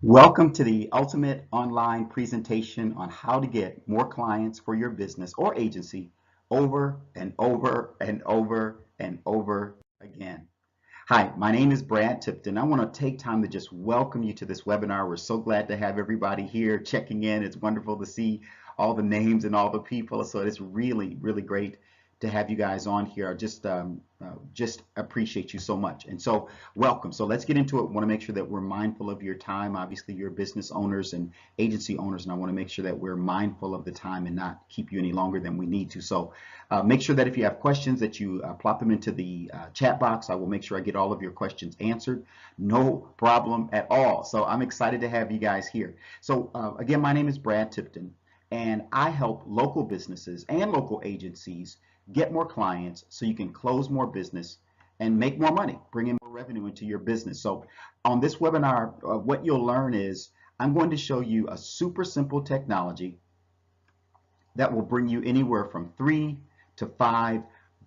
Welcome to the ultimate online presentation on how to get more clients for your business or agency over and over and over and over again. Hi, my name is Brad Tipton. I want to take time to just welcome you to this webinar. We're so glad to have everybody here checking in. It's wonderful to see all the names and all the people. So it's really, really great to have you guys on here. I just appreciate you so much. And so welcome. So let's get into it. Want to make sure that we're mindful of your time. Obviously, you're business owners and agency owners, and I want to make sure that we're mindful of the time and not keep you any longer than we need to. So make sure that if you have questions that you plop them into the chat box. I will make sure I get all of your questions answered. No problem at all. So I'm excited to have you guys here. So again, my name is Brad Tipton, and I help local businesses and local agencies get more clients so you can close more business and make more money, bring in more revenue into your business. So on this webinar, what you'll learn is I'm going to show you a super simple technology that will bring you anywhere from 3 to 5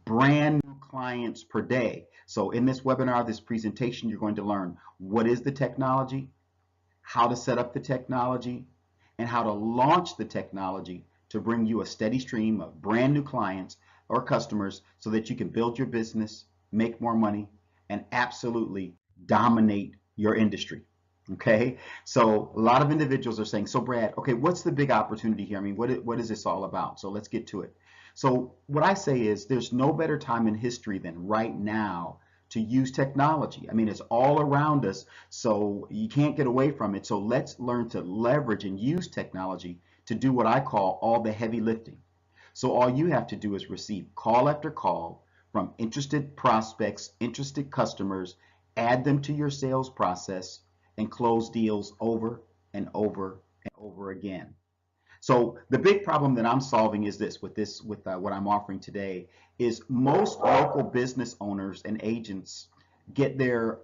brand new clients per day. So in this webinar, this presentation, you're going to learn what is the technology, how to set up the technology, and how to launch the technology to bring you a steady stream of brand new clients or customers so that you can build your business, make more money, and absolutely dominate your industry. Okay, so a lot of individuals are saying, so Brad, okay, what's the big opportunity here? I mean, what is this all about? So let's get to it. So what I say is there's no better time in history than right now to use technology. I mean, it's all around us, so you can't get away from it. So let's learn to leverage and use technology to do what I call all the heavy lifting. So all you have to do is receive call after call from interested prospects, interested customers, add them to your sales process, and close deals over and over and over again. So the big problem that I'm solving is this with what I'm offering today is most local business owners and agents get their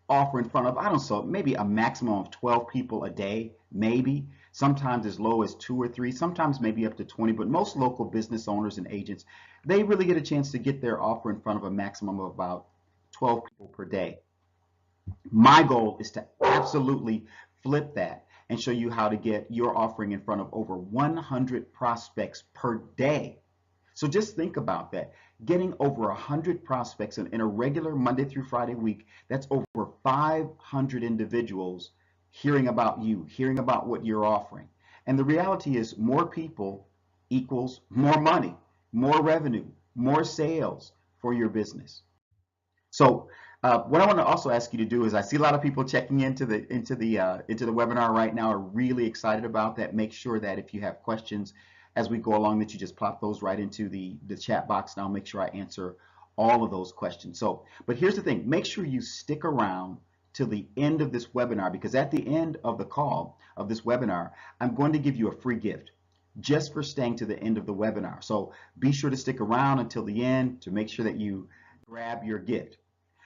offer in front of, I don't know, maybe a maximum of 12 people a day, maybe, sometimes as low as 2 or 3, sometimes maybe up to 20, but most local business owners and agents, they really get a chance to get their offer in front of a maximum of about 12 people per day. My goal is to absolutely flip that and show you how to get your offering in front of over 100 prospects per day. So just think about that. Getting over 100 prospects in a regular Monday through Friday week, that's over 500 individuals hearing about you, hearing about what you're offering. And the reality is more people equals more money, more revenue, more sales for your business. So what I want to also ask you to do is I see a lot of people checking into the webinar right now are really excited about that. Make sure that if you have questions as we go along that you just plop those right into the chat box, and I'll make sure I answer all of those questions. So, but here's the thing, make sure you stick around till the end of this webinar, because at the end of the call of this webinar, I'm going to give you a free gift just for staying to the end of the webinar. So be sure to stick around until the end to make sure that you grab your gift.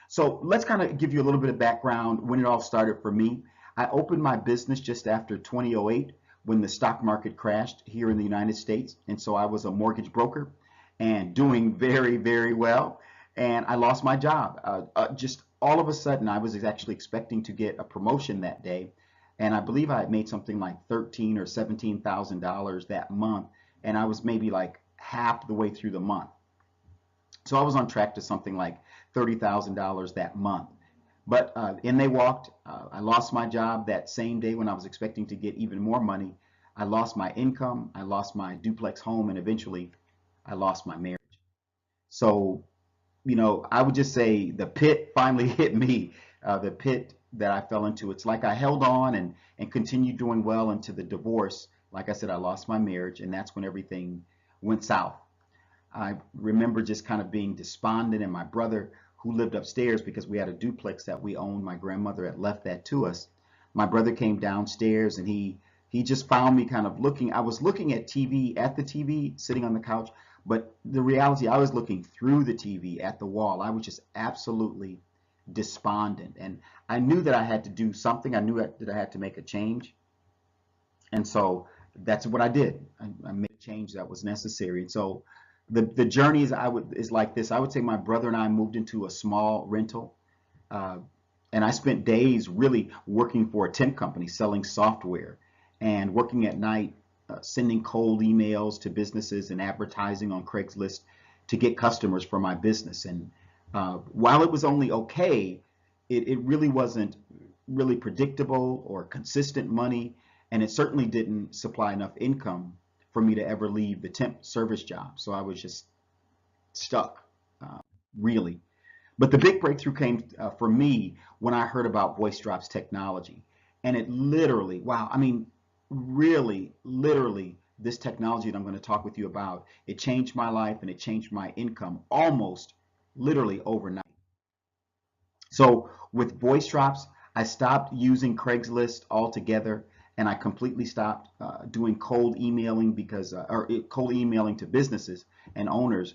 So let's kind of give you a little bit of background when it all started for me. I opened my business just after 2008 when the stock market crashed here in the United States. And so I was a mortgage broker and doing very, very well. And I lost my job. Just all of a sudden, I was actually expecting to get a promotion that day. And I believe I had made something like $13,000 or $17,000 that month. And I was maybe like half the way through the month. So I was on track to something like $30,000 that month. But in they walked. I lost my job that same day when I was expecting to get even more money. I lost my income, I lost my duplex home, and eventually I lost my marriage. So, you know, I would just say the pit finally hit me, the pit that I fell into. It's like I held on and continued doing well into the divorce. Like I said, I lost my marriage, and that's when everything went south. I remember just kind of being despondent, and my brother, who lived upstairs because we had a duplex that we owned, my grandmother had left that to us. My brother came downstairs and he just found me kind of looking. I was looking at the TV, sitting on the couch, but the reality, I was looking through the TV at the wall. I was just absolutely despondent, and I knew that I had to do something. I knew that I had to make a change, and so that's what I did. I made a change that was necessary. And so the journey is like this. I would say my brother and I moved into a small rental. Uh, And I spent days really working for a temp company selling software and working at night, sending cold emails to businesses and advertising on Craigslist to get customers for my business. And while it was only okay, it really wasn't really predictable or consistent money. And it certainly didn't supply enough income for me to ever leave the temp service job. So I was just stuck, uh, really. But the big breakthrough came for me when I heard about VoiceDrop's technology. And it literally, wow, I mean, really, literally, this technology that I'm going to talk with you about, it changed my life and it changed my income almost literally overnight. So with VoiceDrops, I stopped using Craigslist altogether, and I completely stopped doing cold emailing cold emailing to businesses and owners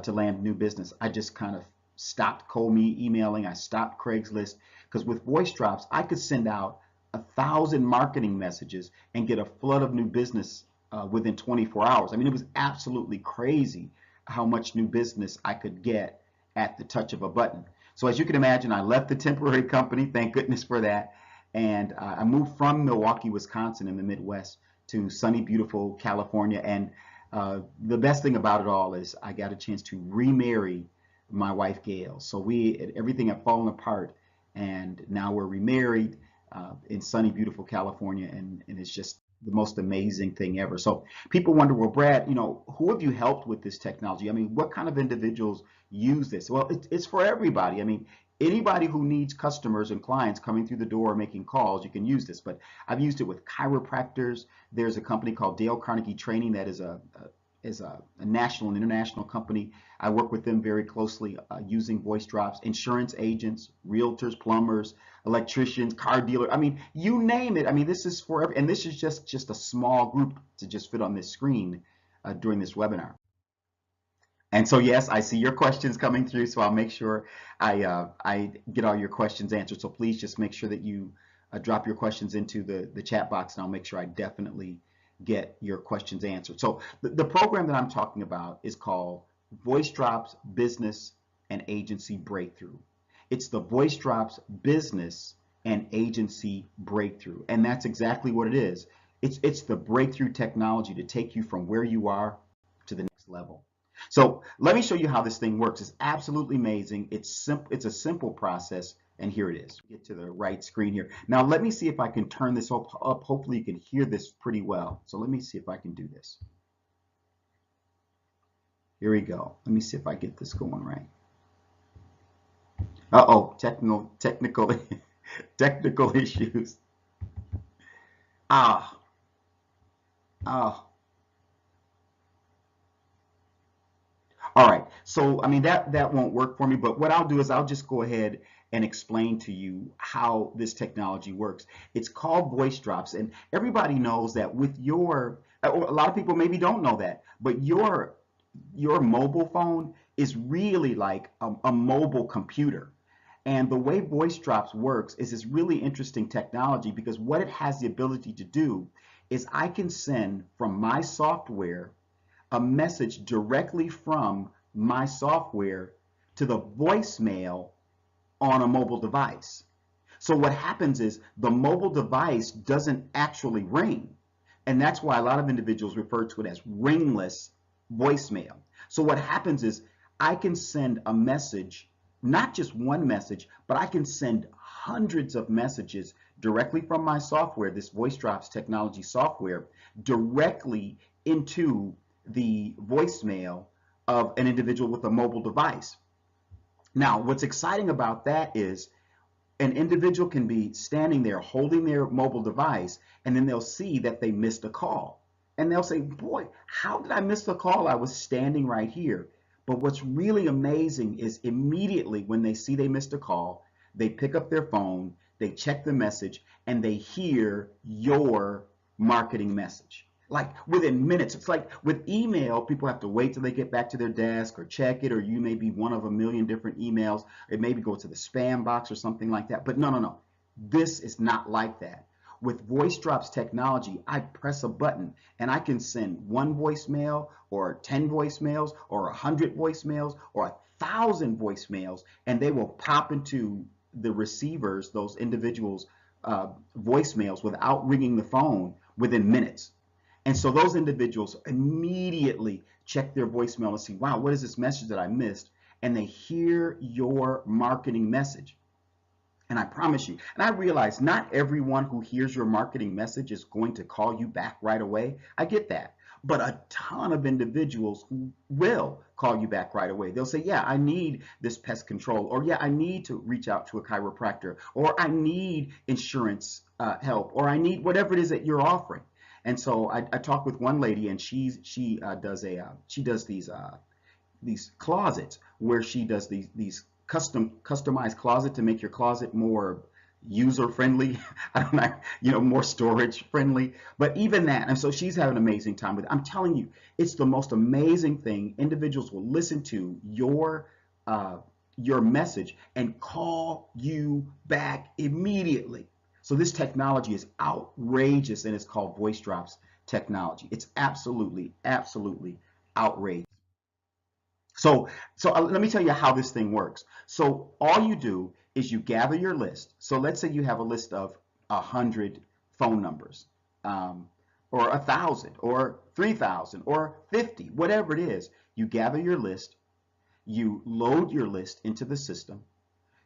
to land new business. I just kind of stopped emailing. I stopped Craigslist because with VoiceDrops, I could send out 1,000 marketing messages and get a flood of new business within 24 hours. I mean, it was absolutely crazy how much new business I could get at the touch of a button. So as you can imagine, I left the temporary company, thank goodness for that, and I moved from Milwaukee, Wisconsin in the Midwest to sunny, beautiful California. And the best thing about it all is I got a chance to remarry my wife, Gail. So everything had fallen apart, and now we're remarried in sunny, beautiful California, and it's just the most amazing thing ever. So people wonder, well, Brad, who have you helped with this technology? I mean, what kind of individuals use this? Well, it's for everybody. I mean, anybody who needs customers and clients coming through the door making calls, you can use this. But I've used it with chiropractors. There's a company called Dale Carnegie Training that is a national and international company. I work with them very closely using VoiceDrops. Insurance agents, realtors, plumbers, electricians, car dealers. I mean, you name it. I mean, this is for and this is just a small group to just fit on this screen during this webinar. And so, yes, I see your questions coming through, so I'll make sure I get all your questions answered. So please just make sure that you drop your questions into the chat box, and I'll make sure I definitely get your questions answered. So the program that I'm talking about is called VoiceDrops Business and Agency Breakthrough. It's the VoiceDrops Business and Agency Breakthrough, and that's exactly what it is. It's the breakthrough technology to take you from where you are to the next level. So let me show you how this thing works. It's absolutely amazing. It's a simple process, and here it is. Get to the right screen here. Now let me see if I can turn this up. Hopefully you can hear this pretty well. So let me see if I can do this. Here we go. Let me see if I get this going right. Uh-oh, technical issues. Ah, ah. All right, so I mean that won't work for me, but what I'll do is I'll just go ahead and explain to you how this technology works. It's called VoiceDrops, and everybody knows that with a lot of people maybe don't know that, but your mobile phone is really like a mobile computer. And the way VoiceDrops works is this really interesting technology because what it has the ability to do is I can send from my software a message directly from my software to the voicemail on a mobile device. So what happens is the mobile device doesn't actually ring. And that's why a lot of individuals refer to it as ringless voicemail. So what happens is I can send a message, not just one message, but I can send hundreds of messages directly from my software, this VoiceDrops technology software, directly into the voicemail of an individual with a mobile device. Now, what's exciting about that is an individual can be standing there holding their mobile device, and then they'll see that they missed a call. And they'll say, boy, how did I miss the call? I was standing right here. But what's really amazing is immediately when they see they missed a call, they pick up their phone, they check the message, and they hear your marketing message. Like within minutes. It's like with email, people have to wait till they get back to their desk or check it, or you may be one of a million different emails. It maybe go to the spam box or something like that. But no. This is not like that. With VoiceDrops technology, I press a button and I can send one voicemail or 10 voicemails or 100 voicemails or 1,000 voicemails, and they will pop into the receivers, those individuals, voicemails without ringing the phone within minutes. And so those individuals immediately check their voicemail and see, wow, what is this message that I missed? And they hear your marketing message. And I promise you, and I realize not everyone who hears your marketing message is going to call you back right away. I get that. But a ton of individuals who will call you back right away. They'll say, yeah, I need this pest control, or yeah, I need to reach out to a chiropractor, or I need insurance help, or I need whatever it is that you're offering. And so I talked with one lady, and she does these closets where she does these customized closet to make your closet more user friendly. I don't know, more storage friendly. But even that, and so she's having an amazing time with it. I'm telling you, it's the most amazing thing. Individuals will listen to your message and call you back immediately. So this technology is outrageous, and it's called Voice Drops technology. It's absolutely, absolutely outrageous. So let me tell you how this thing works. So all you do is you gather your list. So let's say you have a list of 100 phone numbers, or 1,000, or 3,000, or 50, whatever it is. You gather your list, you load your list into the system,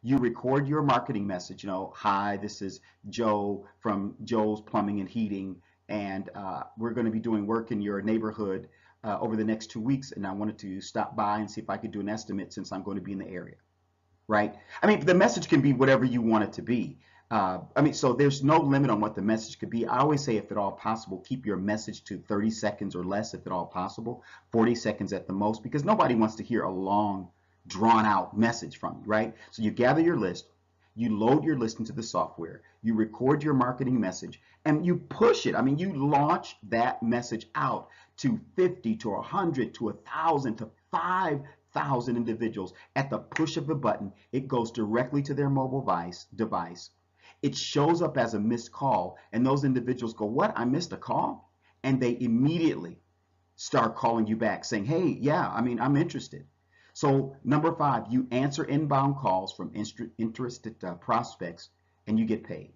you record your marketing message. Hi, this is Joe from Joe's Plumbing and Heating, and we're going to be doing work in your neighborhood over the next 2 weeks, and I wanted to stop by and see if I could do an estimate since I'm going to be in the area, right? I mean, the message can be whatever you want it to be. So there's no limit on what the message could be. I always say, if at all possible, keep your message to 30 seconds or less, if at all possible, 40 seconds at the most, because nobody wants to hear a long, drawn out message from you, right? So you gather your list, you load your list into the software, you record your marketing message, and you push it. I mean, you launch that message out to 50, to 100, to 1,000, to 5,000 individuals at the push of a button. It goes directly to their mobile device. It shows up as a missed call, and those individuals go, what? I missed a call? And they immediately start calling you back saying, hey, yeah, I'm interested. So number 5, you answer inbound calls from interested prospects, and you get paid.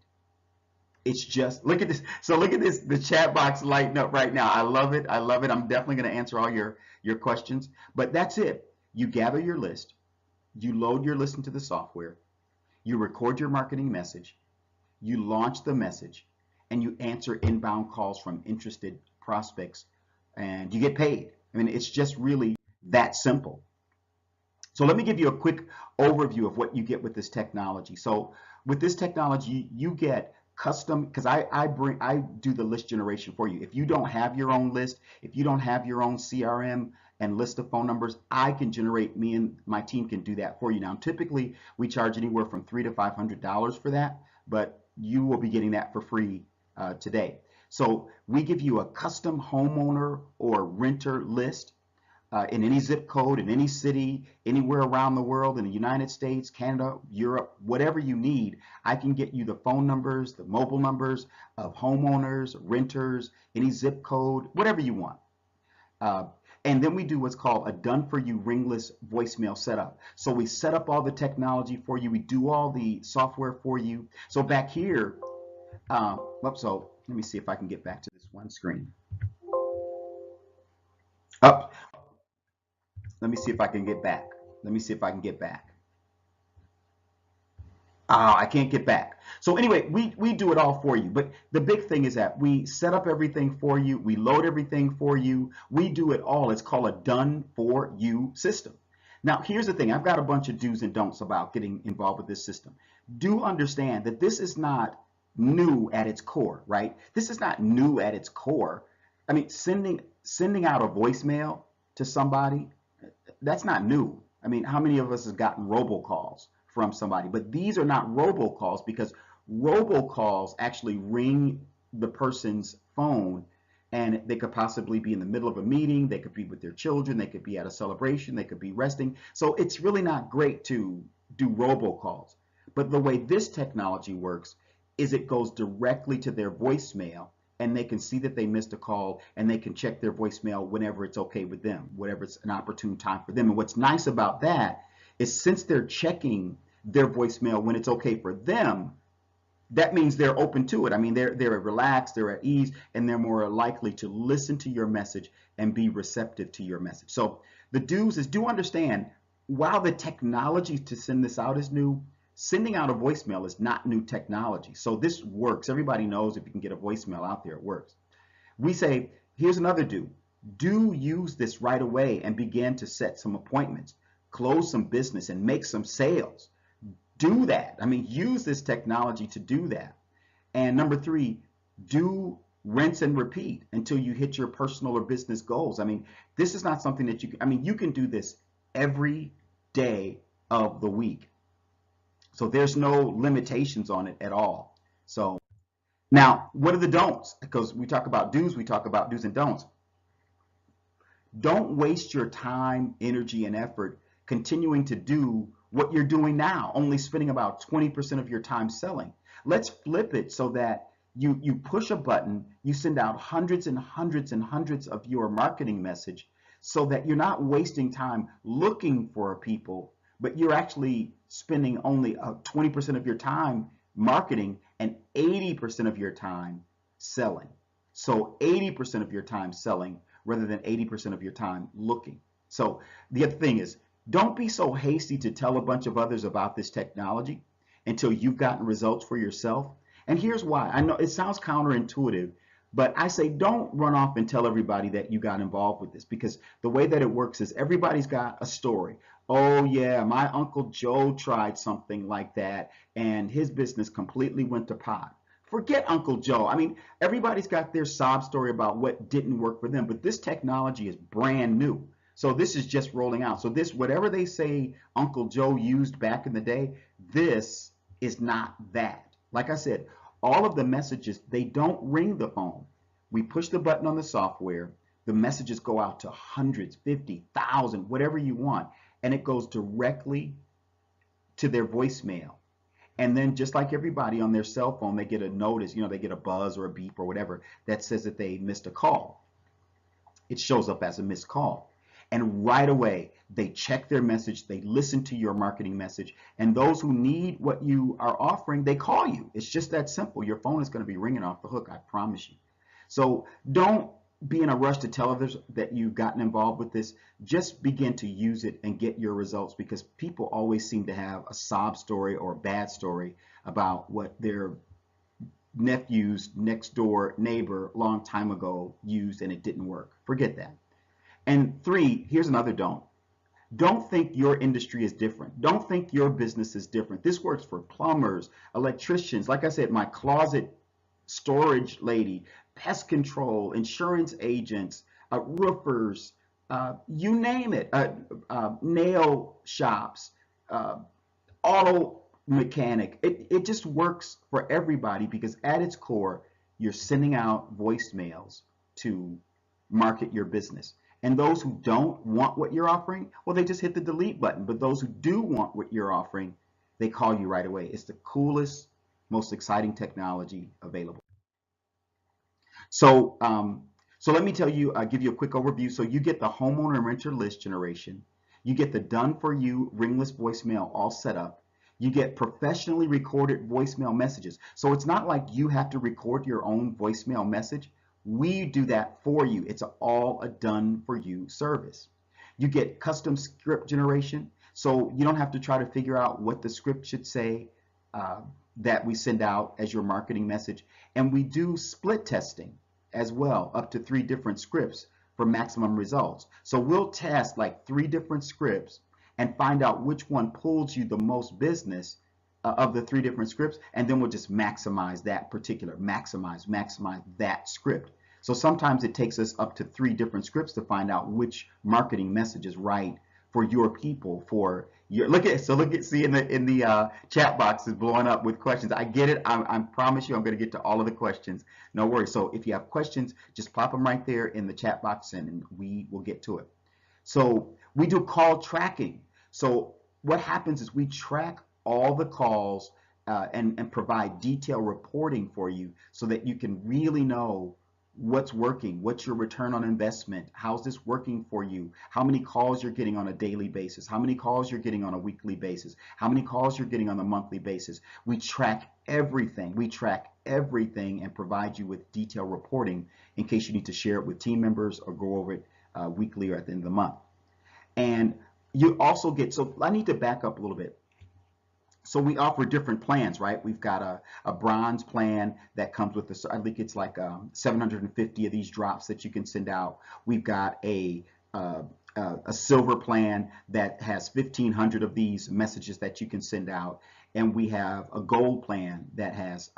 It's just, look at this. So look at this, the chat box lighting up right now. I love it. I love it. I'm definitely going to answer all your questions, but that's it. You gather your list, you load your list into the software, you record your marketing message, you launch the message, and you answer inbound calls from interested prospects, and you get paid. I mean, it's just really that simple. So let me give you a quick overview of what you get with this technology. So with this technology, you get custom, because I do the list generation for you. If you don't have your own list, if you don't have your own CRM and list of phone numbers, I can generate, me and my team can do that for you. Now, typically we charge anywhere from $300 to $500 for that, but you will be getting that for free today. So we give you a custom homeowner or renter list in any zip code, in any city, anywhere around the world, in the United States, Canada, Europe, whatever you need. I can get you the phone numbers, the mobile numbers of homeowners, renters, any zip code, whatever you want. And then we do what's called a done-for-you ringless voicemail setup. So we set up all the technology for you. We do all the software for you. So back here, so let me see if I can get back to this one screen. Up. Let me see if I can get back. Let me see if I can get back. I can't get back. So anyway, we do it all for you. But the big thing is that we set up everything for you. We load everything for you. We do it all. It's called a done-for-you system. Now, here's the thing. I've got a bunch of do's and don'ts about getting involved with this system. Do understand that this is not new at its core, right? This is not new at its core. I mean, sending out a voicemail to somebody, that's not new. I mean, how many of us have gotten robocalls from somebody? But these are not robocalls, because robocalls actually ring the person's phone, and they could possibly be in the middle of a meeting, they could be with their children, they could be at a celebration, they could be resting. So it's really not great to do robocalls. But the way this technology works is it goes directly to their voicemail, and they can see that they missed a call, and they can check their voicemail whenever it's okay with them, whatever it's an opportune time for them. And what's nice about that is, since they're checking their voicemail when it's okay for them, that means they're open to it. I mean, they're relaxed, they're at ease, and they're more likely to listen to your message and be receptive to your message. So the do's is, do understand, while the technology to send this out is new, sending out a voicemail is not new technology. So this works. Everybody knows if you can get a voicemail out there, it works. We say, here's another do. Do use this right away and begin to set some appointments, close some business, and make some sales. Do that. I mean, use this technology to do that. And number three, do rinse and repeat until you hit your personal or business goals. I mean, this is not something that you can do this every day of the week. So there's no limitations on it at all. So now, what are the don'ts? Because we talk about do's, we talk about do's and don'ts. Don't waste your time, energy, and effort continuing to do what you're doing now, only spending about 20% of your time selling. Let's flip it so that you push a button, you send out hundreds and hundreds and hundreds of your marketing message, so that you're not wasting time looking for people, but you're actually spending only 20% of your time marketing and 80% of your time selling. So 80% of your time selling rather than 80% of your time looking. So the other thing is, don't be so hasty to tell a bunch of others about this technology until you've gotten results for yourself. And here's why. I know it sounds counterintuitive, but I say don't run off and tell everybody that you got involved with this, because the way that it works is everybody's got a story. Oh yeah, my Uncle Joe tried something like that and his business completely went to pot. Forget Uncle Joe. I mean, everybody's got their sob story about what didn't work for them, but this technology is brand new. So this is just rolling out. So this, whatever they say Uncle Joe used back in the day, this is not that. Like I said, all of the messages, they don't ring the phone. We push the button on the software, the messages go out to hundreds, 50,000, whatever you want, and it goes directly to their voicemail. And then just like everybody on their cell phone, they get a notice, they get a buzz or a beep or whatever that says that they missed a call. It shows up as a missed call. And right away, they check their message, they listen to your marketing message, and those who need what you are offering, they call you. It's just that simple. Your phone is going to be ringing off the hook, I promise you. So don't be in a rush to tell others that you've gotten involved with this. Just begin to use it and get your results, because people always seem to have a sob story or a bad story about what their nephew's next door neighbor long time ago used and it didn't work. Forget that. And three, here's another don't. Don't think your industry is different. Don't think your business is different. This works for plumbers, electricians, like I said, my closet storage lady, pest control, insurance agents, roofers, you name it, nail shops, auto mechanic. It just works for everybody, because at its core, you're sending out voicemails to market your business. And those who don't want what you're offering, well, they just hit the delete button. But those who do want what you're offering, they call you right away. It's the coolest, most exciting technology available. So, so let me tell you, give you a quick overview. So you get the homeowner and renter list generation. You get the done for you ringless voicemail all set up. You get professionally recorded voicemail messages. So it's not like you have to record your own voicemail message. We do that for you. It's all a done for you service. You get custom script generation. So you don't have to try to figure out what the script should say that we send out as your marketing message. And we do split testing as well, up to 3 different scripts for maximum results. So we'll test like 3 different scripts and find out which one pulls you the most business of the 3 different scripts, and then we'll just maximize that particular, maximize that script. So sometimes it takes us up to 3 different scripts to find out which marketing message is right for your people, for your, see in the chat box is blowing up with questions. I get it. I promise you I'm going to get to all of the questions. No worries. So if you have questions, just pop them right there in the chat box and we will get to it. So we do call tracking. So what happens is we track all the calls and provide detailed reporting for you so that you can really know what's working, what's your return on investment, how's this working for you, how many calls you're getting on a daily basis, how many calls you're getting on a weekly basis, how many calls you're getting on a monthly basis. We track everything. We track everything and provide you with detailed reporting in case you need to share it with team members or go over it weekly or at the end of the month. And you also get, so I need to back up a little bit. So we offer different plans, right? We've got a bronze plan that comes with I think it's like 750 of these drops that you can send out. We've got a silver plan that has 1,500 of these messages that you can send out. And we have a gold plan that has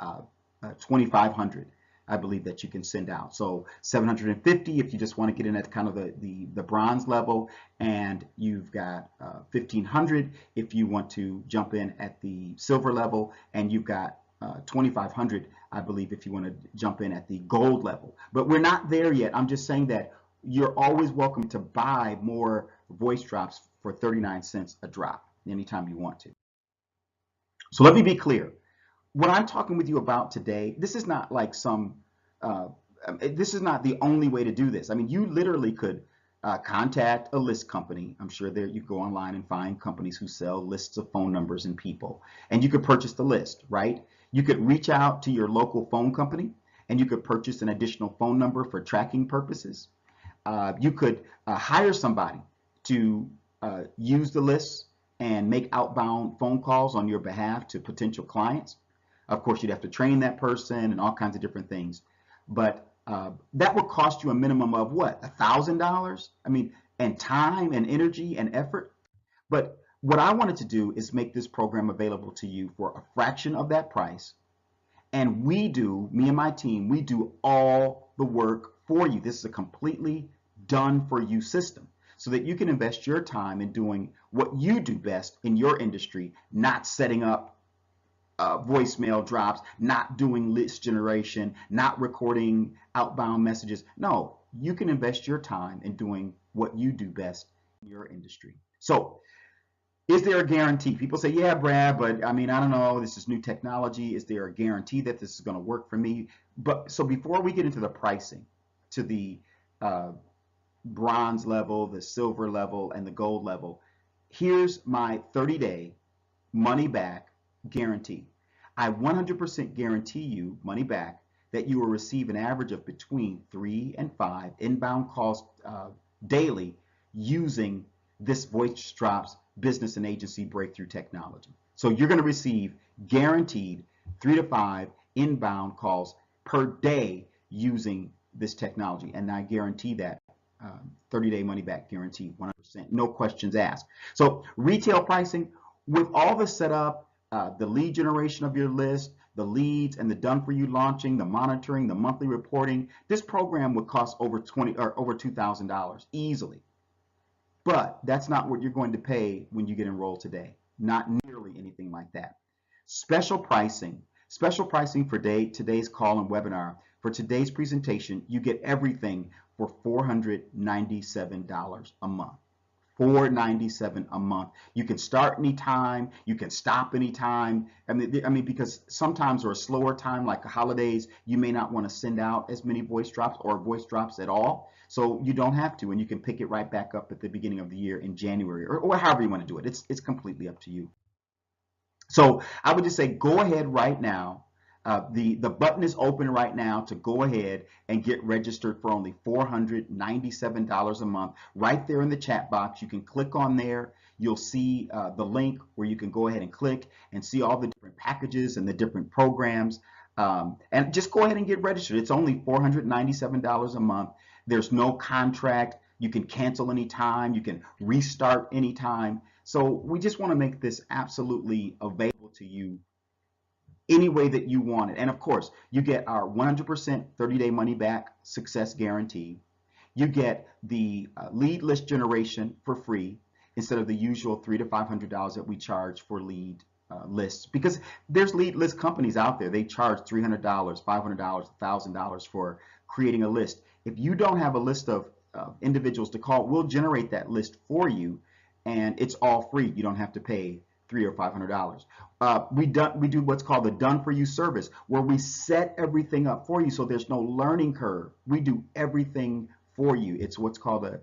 2,500. I believe that you can send out. So 750 if you just want to get in at kind of the bronze level, and you've got 1,500 if you want to jump in at the silver level, and you've got 2,500 I believe if you want to jump in at the gold level. But we're not there yet. I'm just saying that you're always welcome to buy more voice drops for 39 cents a drop anytime you want to. So let me be clear. What I'm talking with you about today, this is not like this is not the only way to do this. I mean, you literally could contact a list company. I'm sure there you go online and find companies who sell lists of phone numbers and people, and you could purchase the list, right? You could reach out to your local phone company and you could purchase an additional phone number for tracking purposes. You could hire somebody to use the list and make outbound phone calls on your behalf to potential clients. Of course, you'd have to train that person and all kinds of different things. But that would cost you a minimum of what, $1,000? I mean, and time and energy and effort. But what I wanted to do is make this program available to you for a fraction of that price. And me and my team, we do all the work for you. This is a completely done for you system so that you can invest your time in doing what you do best in your industry, not setting up voicemail drops, not doing list generation, not recording outbound messages. No, you can invest your time in doing what you do best in your industry. So, is there a guarantee? People say, yeah, Brad, but I mean, I don't know, this is new technology. Is there a guarantee that this is going to work for me? But so before we get into the pricing to the bronze level, the silver level, and the gold level, here's my 30-day money back guarantee. I 100% guarantee you money back that you will receive an average of between 3 and 5 inbound calls daily using this Voice Drops business and agency breakthrough technology. So you're going to receive guaranteed 3 to 5 inbound calls per day using this technology. And I guarantee that 30-day money back guarantee, 100%, no questions asked. So retail pricing, with all the setup, the lead generation of your list, the leads and the done for you launching, the monitoring, the monthly reporting, this program would cost over $2,000 easily. But that's not what you're going to pay when you get enrolled today. Not nearly anything like that. Special pricing for today's call and webinar. For today's presentation, you get everything for $497 a month. $497 a month. You can start anytime, you can stop anytime. I mean, because sometimes or a slower time like the holidays, you may not want to send out as many voice drops or voice drops at all. So you don't have to, and you can pick it right back up at the beginning of the year in January or however you want to do it. It's completely up to you. So I would just say go ahead right now. The button is open right now to go ahead and get registered for only $497 a month. Right there in the chat box, you can click on there. You'll see the link where you can go ahead and click and see all the different packages and the different programs. And just go ahead and get registered. It's only $497 a month. There's no contract. You can cancel anytime. You can restart anytime. So we just want to make this absolutely available to you any way that you want it. And of course, you get our 100% 30-day money back success guarantee. You get the lead list generation for free instead of the usual $300 to $500 that we charge for lead lists, because there's lead list companies out there. They charge $300, $500, $1,000 for creating a list. If you don't have a list of individuals to call, we'll generate that list for you, and it's all free. You don't have to pay $300 or $500. We do what's called the done for you service, where we set everything up for you so there's no learning curve. We do everything for you. It's what's called a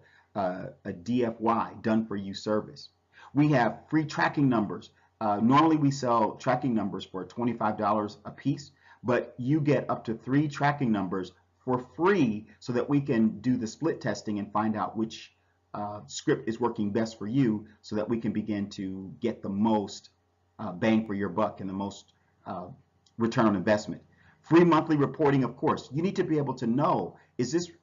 DFY, done for you service. We have free tracking numbers. Normally we sell tracking numbers for $25 a piece, but you get up to 3 tracking numbers for free so that we can do the split testing and find out which script is working best for you so that we can begin to get the most bang for your buck and the most return on investment. Free monthly reporting, of course. You need to be able to know,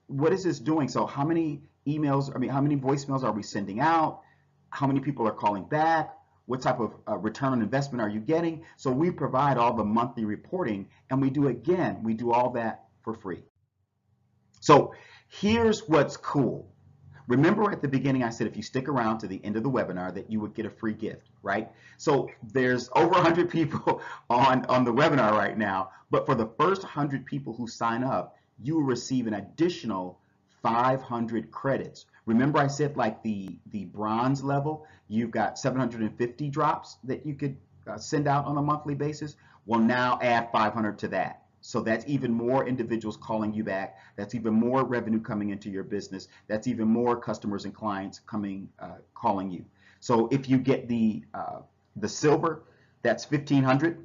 what is this doing? So how many how many voicemails are we sending out? How many people are calling back? What type of return on investment are you getting? So we provide all the monthly reporting, and we do all that for free. So here's what's cool. Remember at the beginning I said if you stick around to the end of the webinar that you would get a free gift, right? So there's over 100 people on the webinar right now, but for the first 100 people who sign up, you will receive an additional 500 credits. Remember I said like the bronze level, you've got 750 drops that you could send out on a monthly basis. Well, now add 500 to that. So that's even more individuals calling you back. That's even more revenue coming into your business. That's even more customers and clients calling you. So if you get the silver, that's 1,500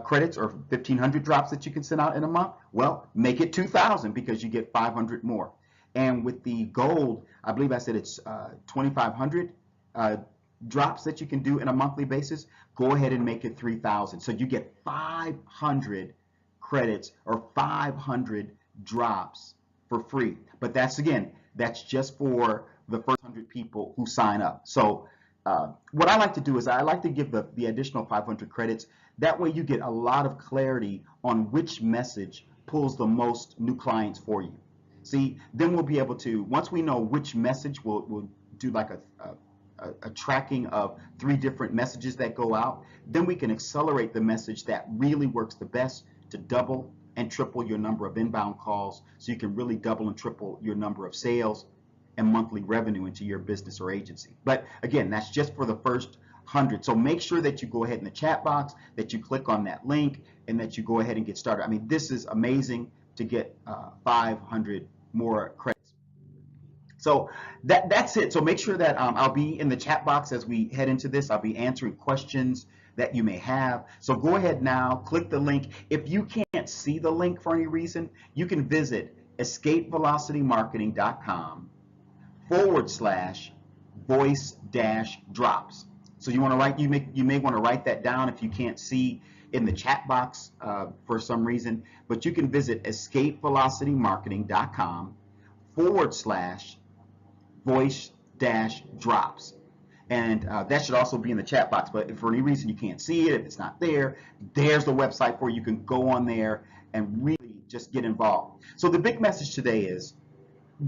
credits or 1,500 drops that you can send out in a month. Well, make it 2,000 because you get 500 more. And with the gold, I believe I said it's 2,500 drops that you can do in a monthly basis. Go ahead and make it 3,000. So you get 500 credits or 500 drops for free. But that's just for the first 100 people who sign up. So what I like to do is I like to give the additional 500 credits. That way you get a lot of clarity on which message pulls the most new clients for you. See, then we'll be able to, once we know which message, we'll do like a tracking of 3 different messages that go out. Then we can accelerate the message that really works the best to double and triple your number of inbound calls so you can really double and triple your number of sales and monthly revenue into your business or agency. But again, that's just for the first 100. So make sure that you go ahead in the chat box, that you click on that link, and that you go ahead and get started. I mean, this is amazing to get 500 more credits. So that's it. So make sure that I'll be in the chat box as we head into this. I'll be answering questions that you may have. So go ahead now, click the link. If you can't see the link for any reason, you can visit escapevelocitymarketing.com/voice-drops. So you want to write, you may want to write that down if you can't see in the chat box for some reason, but you can visit escapevelocitymarketing.com/voice-drops. And that should also be in the chat box. But if for any reason you can't see it, if it's not there, there's the website where you can go on there and really just get involved. So the big message today is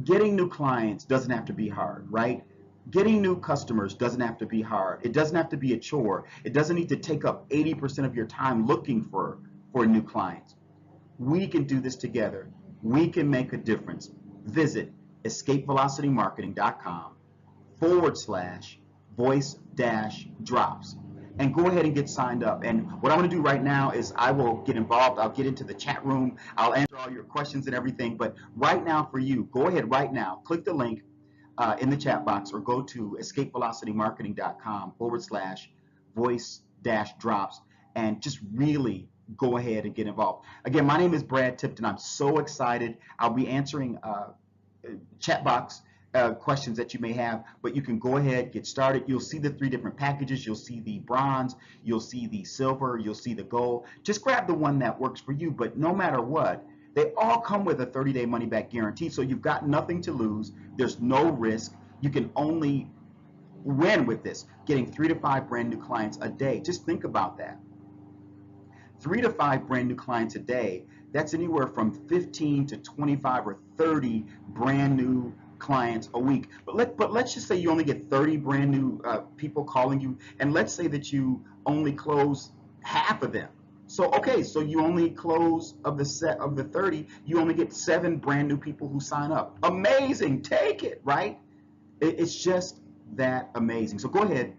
getting new clients doesn't have to be hard, right? Getting new customers doesn't have to be hard. It doesn't have to be a chore. It doesn't need to take up 80% of your time looking for new clients. We can do this together. We can make a difference. Visit escapevelocitymarketing.com/voice-drops and go ahead and get signed up. And what I'm going to do right now is I will get involved. I'll get into the chat room. I'll answer all your questions and everything. But right now for you, go ahead right now, click the link in the chat box or go to escapevelocitymarketing.com/voice-drops and just really go ahead and get involved. Again, my name is Brad Tipton. I'm so excited. I'll be answering chat box questions that you may have, but you can go ahead, get started. You'll see the 3 different packages. You'll see the bronze, you'll see the silver, you'll see the gold. Just grab the one that works for you, but no matter what, they all come with a 30-day money-back guarantee, so you've got nothing to lose. There's no risk. You can only win with this, getting 3 to 5 brand new clients a day. Just think about that. 3 to 5 brand new clients a day, that's anywhere from 15 to 25 or 30 brand new clients a week. But let's just say you only get 30 brand new people calling you, and let's say that you only close half of them. So okay, so you only close of the 30, you only get 7 brand new people who sign up. Amazing, take it, right? It's just that amazing. So go ahead,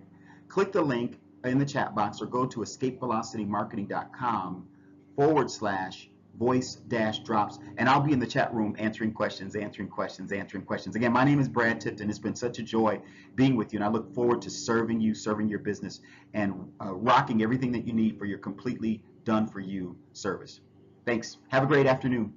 click the link, in the chat box or go to escapevelocitymarketing.com/voice-drops, and I'll be in the chat room answering questions. Again, my name is Brad Tipton. It's been such a joy being with you, and I look forward to serving you, serving your business, and rocking everything that you need for your completely done for you service. Thanks. Have a great afternoon.